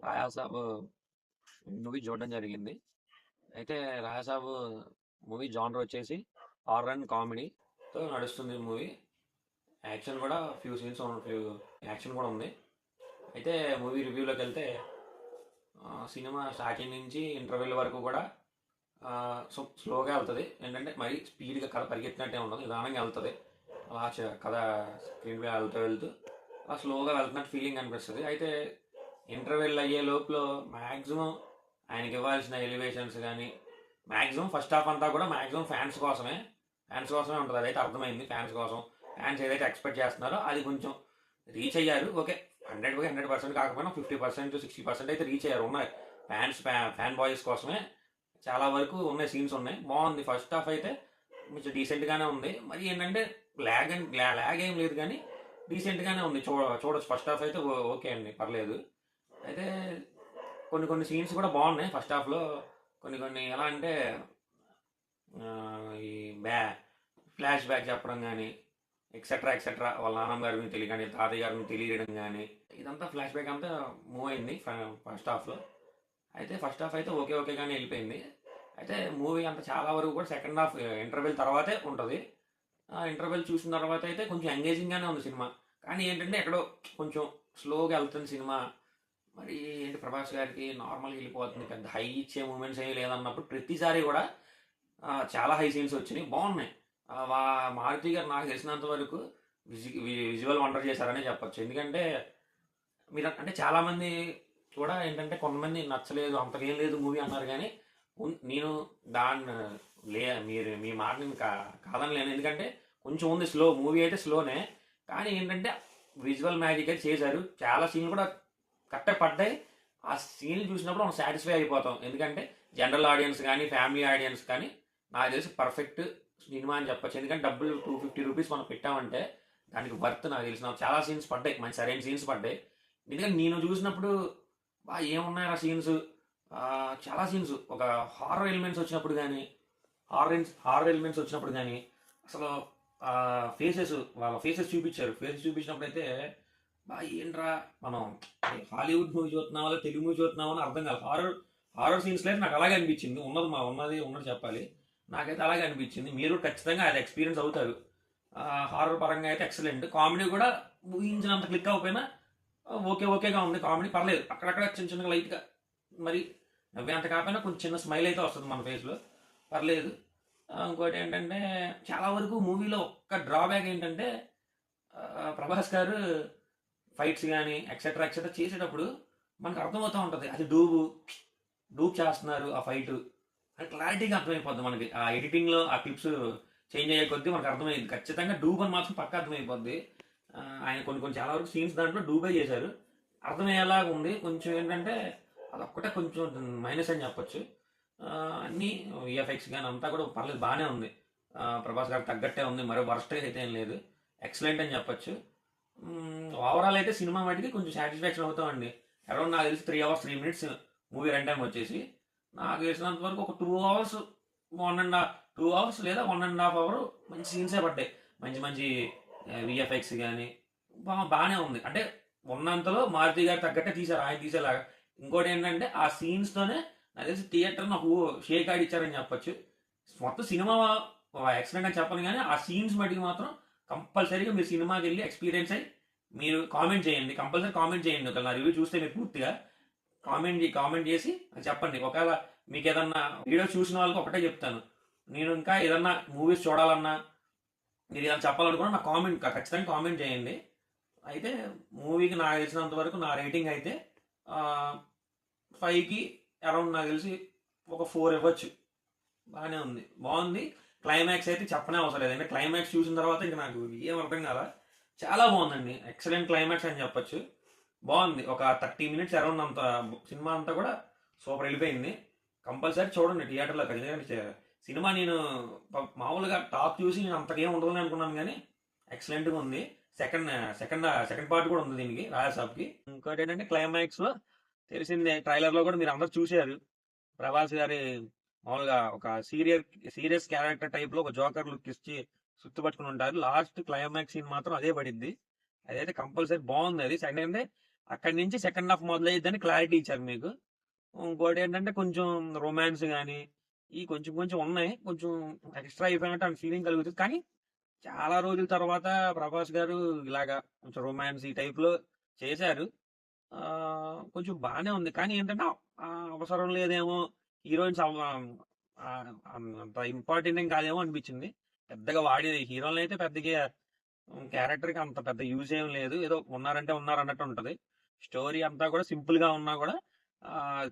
Raja Saab movie చూడడం జరిగింది. అయితే రాజాసాబ్ మూవీ జానర్ వచ్చేసి హారర్ అండ్ కామెడీతో నడుస్తుంది మూవీ. యాక్షన్ కూడా ఫ్యూ యాక్షన్ కూడా ఉంది. అయితే మూవీ రివ్యూలోకి వెళ్తే సినిమా స్టార్టింగ్ నుంచి ఇంటర్వెల్ వరకు కూడా స్లోగా వెళ్తుంది. ఏంటంటే మరీ స్పీడ్గా కథ పరిగెత్తినట్టే ఉండదు, నిదానంగా వెళ్తుంది. అలా కథ స్క్రీన్ ప్లే వెళ్తూ అలా స్లోగా వెళ్తున్నట్టు ఫీలింగ్ అనిపిస్తుంది. అయితే ఇంటర్వెల్ అయ్యే లోపల మ్యాక్సిమం ఆయనకి ఇవ్వాల్సిన ఎలివేషన్స్ కానీ మ్యాక్సిమం ఫస్ట్ హాఫ్ అంతా కూడా మ్యాక్సిమం ఫ్యాన్స్ కోసమే ఉంటుంది. అదైతే అర్థమైంది. ఫ్యాన్స్ ఏదైతే ఎక్స్పెక్ట్ చేస్తున్నారో అది కొంచెం రీచ్ అయ్యారు. ఓకే, 100% కాకపోయినా 50%, 60% అయితే రీచ్ అయ్యారు. ఉన్నాయి ఫ్యాన్ బాయ్స్ కోసమే చాలా వరకు ఉన్నాయి, సీన్స్ ఉన్నాయి. బాగుంది. ఫస్ట్ హాఫ్ అయితే కొంచెం డీసెంట్గానే ఉంది. మరి ఏంటంటే ల్యాగ్ ఏం లేదు, కానీ డీసెంట్గానే ఉంది. చూడొచ్చు. ఫస్ట్ హాఫ్ అయితే ఓకే అండి, పర్లేదు. అయితే కొన్ని సీన్స్ కూడా బాగున్నాయి ఫస్ట్ హాఫ్లో. కొన్ని ఎలా అంటే ఈ ఫ్లాష్ బ్యాక్ చెప్పడం కానీ ఎక్సెట్రా వాళ్ళ నాన్నమ్మ గారిని తెలియ కానీ తాతయ్య గారిని తెలియడం కానీ ఇదంతా ఫ్లాష్ బ్యాక్ అంతా మూవ్ అయింది ఫస్ట్ హాఫ్లో. అయితే ఫస్ట్ హాఫ్ అయితే ఓకే కానీ వెళ్ళిపోయింది. అయితే మూవీ అంతా చాలా వరకు కూడా సెకండ్ హాఫ్ ఇంటర్వెల్ తర్వాతే ఉంటుంది. ఇంటర్వెల్ చూసిన తర్వాత అయితే కొంచెం ఎంగేజింగ్గానే ఉంది సినిమా. కానీ ఏంటంటే ఎక్కడో కొంచెం స్లోగా వెళ్తుంది సినిమా. మరి ఏంటి ప్రభాస్ గారికి నార్మల్గా వెళ్ళిపోతుంది, పెద్ద హై ఇచ్చే మూమెంట్స్ ఏమీ లేదన్నప్పుడు ప్రతిసారి కూడా చాలా హై సీన్స్ వచ్చినాయి, బాగున్నాయి. మారుతి గారు నాకు తెలిసినంత వరకు విజువల్ వండర్ చేశారనే చెప్పొచ్చు. ఎందుకంటే మీరు అంటే చాలామంది కూడా ఏంటంటే కొంతమంది నచ్చలేదు, అంతకేం లేదు మూవీ అన్నారు. కానీ నేను దాన్ని మీరు మీ మాట నేను కాదనలేను. ఎందుకంటే కొంచెం ఉంది స్లో, మూవీ అయితే స్లోనే. కానీ ఏంటంటే విజువల్ మ్యాజిక్ అయితే చేశారు. చాలా సీన్లు కూడా కరెక్ట్గా పడ్డాయి. ఆ సీన్లు చూసినప్పుడు మనం సాటిస్ఫై అయిపోతాం. ఎందుకంటే జనరల్ ఆడియన్స్ కానీ ఫ్యామిలీ ఆడియన్స్ కానీ నాకు తెలిసి పర్ఫెక్ట్ సినిమా అని చెప్పొచ్చు. ఎందుకంటే డబ్బులు 250 రూపీస్ మనం పెట్టామంటే దానికి వర్త్. నాకు తెలిసిన చాలా సీన్స్ పడ్డాయి, మంచి సరైన సీన్స్ పడ్డాయి. ఎందుకంటే నేను చూసినప్పుడు ఏమున్నాయి ఆ సీన్స్, చాలా సీన్స్. ఒక హారర్ ఎలిమెంట్స్ వచ్చినప్పుడు కానీ అసలు వాళ్ళ ఫేసెస్ చూపించారు. చూపించినప్పుడు అయితే ఏంట్రా మనం హాలీవుడ్ మూవీ చూస్తున్నామో తెలుగు మూవీ చూస్తున్నామో అని అర్థం కాదు. హారర్ సీన్స్ అయితే నాకు అలాగే అనిపించింది. ఉన్నది చెప్పాలి, నాకైతే అలాగే అనిపించింది. మీరు ఖచ్చితంగా అది ఎక్స్పీరియన్స్ అవుతారు. హారర్ పరంగా అయితే ఎక్సలెంట్. కామెడీ కూడా ఊహించినంత క్లిక్ అవ్వకపోయినా ఓకేగా ఉంది. కామెడీ పర్లేదు, అక్కడక్కడ చిన్న లైట్గా మరి నవ్వేంత కాకపోయినా కొంచెం చిన్న స్మైల్ అయితే వస్తుంది మన ఫేస్లో, పర్లేదు. ఇంకోటి ఏంటంటే చాలా వరకు మూవీలో ఒక్క డ్రాబ్యాక్ ఏంటంటే ప్రభాస్ గారు ఫైట్స్ కానీ ఎక్సెట్రా చేసేటప్పుడు మనకు అర్థమవుతూ ఉంటుంది అది డూప్ చేస్తున్నారు ఆ ఫైట్ అది క్లారిటీగా అర్థమైపోద్ది మనకి. ఆ ఎడిటింగ్లో ఆ క్లిప్స్ చేంజ్ అయ్యే కొద్దీ మనకు అర్థమైంది. ఖచ్చితంగా డూబ్ అని మాత్రం పక్కా అర్థమైపోద్ది. ఆయన కొన్ని చాలా వరకు సీన్స్ దాంట్లో డూబే చేశారు, అర్థమయ్యేలాగా ఉంది. కొంచెం ఏంటంటే అదొక్కటే కొంచెం మైనస్ అని చెప్పొచ్చు. అన్నీ విఎఫ్ఎక్స్ కానీ అంతా కూడా పర్లేదు, బాగానే ఉంది. ప్రభాస్ గారికి తగ్గట్టే ఉంది, మరో వర్స్ట్ అయితే ఏం లేదు, ఎక్సలెంట్ అని చెప్పొచ్చు. ఓవరాల్ అయితే సినిమా వాటికి కొంచెం సాటిస్ఫాక్షన్ అవుతామండి. అరౌండ్ నాకు తెలిసి 3 hours 3 minutes movie run time వచ్చేసి. నాకు తెలిసినంత వరకు ఒక 2 hours 2 hours లేదా 1.5 hour మంచి సీన్సే పడ్డాయి. మంచి విఎఫ్ఎక్స్ కానీ బాగానే ఉంది. అంటే ఉన్నంతలో మారుతి గారు తగ్గట్టే తీశారు, ఆయన తీసేలాగా. ఇంకోటి ఏంటంటే ఆ సీన్స్తోనే నాకు తెలిసి థియేటర్ నాకు షేక్ ఆడిచ్చారని చెప్పొచ్చు. మొత్తం సినిమా ఎక్సలెంట్ అని చెప్పను, కానీ ఆ సీన్స్ మటుకు మాత్రం కంపల్సరీగా మీరు సినిమాకి వెళ్ళి ఎక్స్పీరియన్స్ అయ్యి మీరు కామెంట్ చేయండి. కంపల్సరీ కామెంట్ చేయండి. ఒకవేళ నా రివ్యూ చూస్తే మీరు పూర్తిగా కామెంట్ చేసి చెప్పండి. ఒకవేళ మీకు ఏదన్నా వీడియో చూసిన వాళ్ళకి ఒకటే చెప్తాను, నేను ఇంకా ఏదన్నా మూవీస్ చూడాలన్నా మీరు ఏదైనా చెప్పాలనుకున్నా నాకు ఖచ్చితంగా కామెంట్ చేయండి. అయితే మూవీకి నాకు తెలిసినంత వరకు నా రేటింగ్ అయితే 5కి అరౌండ్ నాకు తెలిసి ఒక 4 ఇవ్వచ్చు. బాగానే ఉంది, బాగుంది. క్లైమాక్స్ అయితే చెప్పనే అవసరం లేదు. అంటే క్లైమాక్స్ చూసిన తర్వాత ఇంకా నాకు ఏం అర్థం కాదా, చాలా బాగుందండి. ఎక్సలెంట్ క్లైమాక్స్ అని చెప్పొచ్చు. బాగుంది. ఒక 30 minutes అరౌండ్ అంత సినిమా అంతా కూడా సూపర్ వెళ్ళిపోయింది. కంపల్సరీ చూడండి థియేటర్లో. ఎందుకంటే సినిమా నేను మామూలుగా టాప్ చూసి నేను అంతకేం ఉండదని అనుకున్నాను, కానీ ఎక్సలెంట్గా ఉంది. సెకండ్ పార్ట్ కూడా ఉంది దీనికి, రాజాసాబ్కి. ఇంకోటి ఏంటంటే క్లైమాక్స్లో తెలిసిందే, ట్రైలర్లో కూడా మీరు అందరు చూశారు, ప్రభాస్ గారి మామూలుగా ఒక సీరియస్ క్యారెక్టర్ టైప్లో ఒక జోకర్ లుక్ ఇచ్చి సుత్తుపట్టుకుని ఉంటారు. లాస్ట్ క్లైమాక్స్ సీన్ మాత్రం అదే పడింది. అదైతే కంపల్సరీ బాగుంది. అది సెకండ్ అక్కడి నుంచి సెకండ్ హాఫ్ మొదలయ్యిద్దని క్లారిటీ ఇచ్చారు మీకు. ఇంకోటి ఏంటంటే కొంచెం రొమాన్స్ గానీ, ఈ కొంచెం కొంచెం ఉన్నాయి. కొంచెం ఎక్స్‌ట్రా అయిపోయినట్టు అంత ఫీలింగ్ కలుగుతది. కానీ చాలా రోజుల తర్వాత ప్రభాస్ గారు ఇలాగా కొంచెం రొమాన్స్ ఈ టైప్‌లో చేశారు. కొంచెం బానే ఉంది. కానీ ఏంటంటే అవసరం లేదేమో హీరోయిన్స్ అంత ఇంపార్టెంట్ ఏం కాదేమో అనిపించింది. పెద్దగా హీరోలనైతే పెద్దగా క్యారెక్టర్‌కి అంత పెద్ద యూజ్ ఏం లేదు. ఏదో ఉన్నారంటే ఉన్నారు అన్నట్టు ఉంటది. స్టోరీ అంతా కూడా సింపుల్ గా ఉన్నా కూడా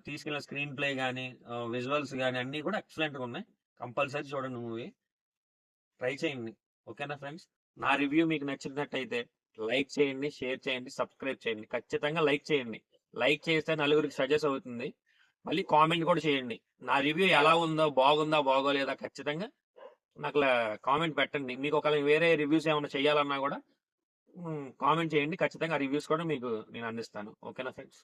తీసుకెళ్ళిన స్క్రీన్ ప్లే గానీ, విజువల్స్ గానీ అన్నీ కూడా ఎక్సలెంట్‌గా ఉన్నాయి. కంపల్సరీ చూడండి మూవీ. ట్రై చేయండి. ఓకేనా ఫ్రెండ్స్? నా రివ్యూ మీకు నచ్చినట్టయితే లైక్ చేయండి, షేర్ చేయండి, సబ్స్క్రైబ్ చేయండి. ఖచ్చితంగా లైక్ చేయండి. లైక్ చేస్తే నలుగురికి సజెస్ట్ అవుతుంది. మళ్ళీ కామెంట్ కూడా చేయండి. నా రివ్యూ ఎలా ఉందో, బాగుందా, బాగోలేదా ఖచ్చితంగా నాకు కామెంట్ పెట్టండి. మీకు ఒకవేళ వేరే రివ్యూస్ ఏమైనా చేయాలన్నా కూడా కామెంట్ చేయండి. ఖచ్చితంగా రివ్యూస్ కూడా మీకు నేను అందిస్తాను. ఓకేనా ఫ్రెండ్స్?